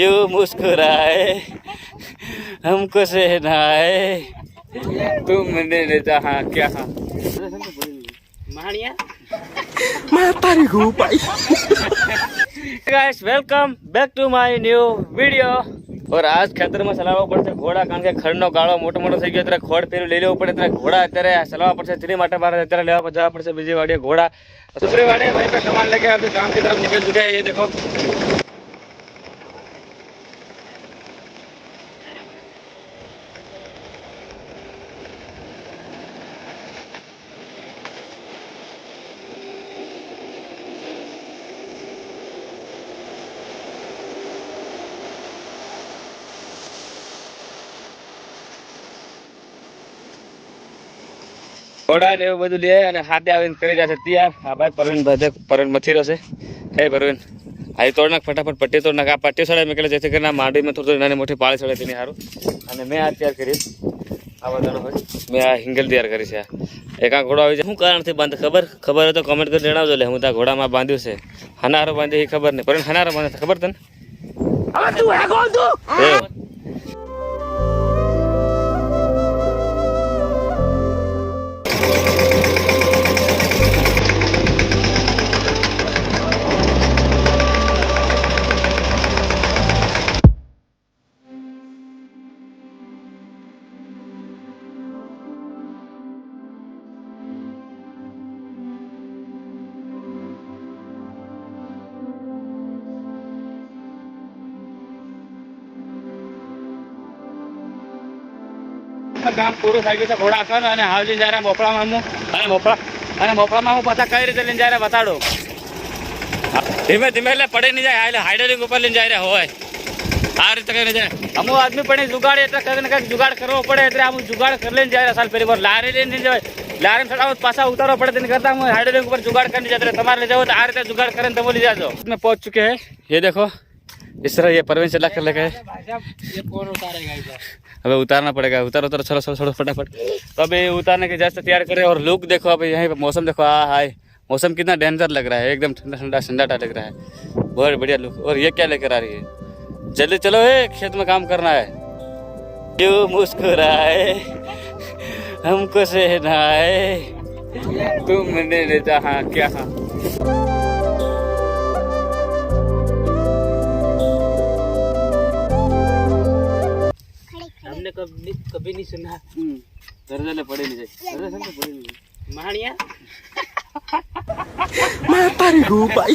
क्यों मुस्कुराए हमको सहनाए तुमने जहाँ क्या guys welcome back to my new video. और आज खेतर में चलावा पड़े घोड़ा कारण के खरनो गाळो मोटो मोटो थई गयो ત્યારે ખોડ ફેરું લઈ લેવું પડે ત્યારે ઘોડા અત્યારે ચલાવવા પડશે તેની માટે મારે અત્યારે લેવા જવા પડશે બીજી વાડીએ ઘોડા दूसरे वाड़े भाई पे सामान लेके अभी काम की तरफ निकल चुके हैं। ये देखो घोड़ा ने બધું લે અને હાથે આવીને કરી જશે તૈયાર। આ ભાઈ પરવીન મથી રહ્યો છે। હે પરવીન આઈ તોડ નાખ ફટાફટ પટ્ટી તોડ નાખ। આ પટ્ટી સળે મેકલે જેથી કરીને માંડી में થોડી નાની મોટી પાળી સળે તેની હારું અને મેં આ તૈયાર કરી આ બધાનો હોય મેં આ હિંગલ તૈયાર કરી છે। એક આ ઘોડો આવી છે શું કારણથી બાંધ ખબર હોય તો કમેન્ટ કરી જણાવજો। લે હું તા ઘોડામાં બાંધ્યું છે હનારો બાંધે એ ખબર નહીં પરવીન હનારો બાંધે ખબર તને હવે તું હે કોણ તું काम पूરું થઈ ગયું છે। ઘોડા કર અને હાવજી જાય મોપળામાં હું અને મોપળામાં હું પાછા કઈ રીતે લઈને જાય બતાડો। ધીમે ધીમે એટલે પડે નહીં જાય એટલે હાઇડ્રોલિક ઉપર લઈને જાય હોય આ રીતે કઈ જાય। અમુક આદમી પણ જુગાડ એટલે કંઈક ને કંઈક જુગાડ કરવો પડે એટલે આમ જુગાડ કરી લઈને જાય। સાલ પહેલી વાર લારી લઈને જવાય લારી ચડાવો પાછા ઉતારવા પડે તેની करता હું हाइड्रोलिक ઉપર जुगाड़ करने जाते તમારે ले जाओ तो आ રીતે जुगाड़ કરીને તમે ले जाओ। मैं पहुंच चुके हैं ये देखो इस तरह ये परवीन चला कर लेके ये कौन उतारेगा इधर अबे उतारना पड़ेगा। उतारो उतारो चलो चलो चलो फटाफट। तो अभी उतारने के जैसे तैयार करें और लुक देखो अभी यहीं पे मौसम देखो हाय मौसम कितना डेंजर लग रहा है एकदम ठंडा ठंडा सन्नाटा लग रहा है बहुत बढ़िया लुक। और ये क्या लेकर आ रही है जल्दी चलो खेत में काम करना है। क्यों मुस्कुराए हमको सहनाए तुमने जहाँ क्या हमने कभी नहीं सुना दर्जले पड़े नहीं जाए मानिया मैं तारी भाई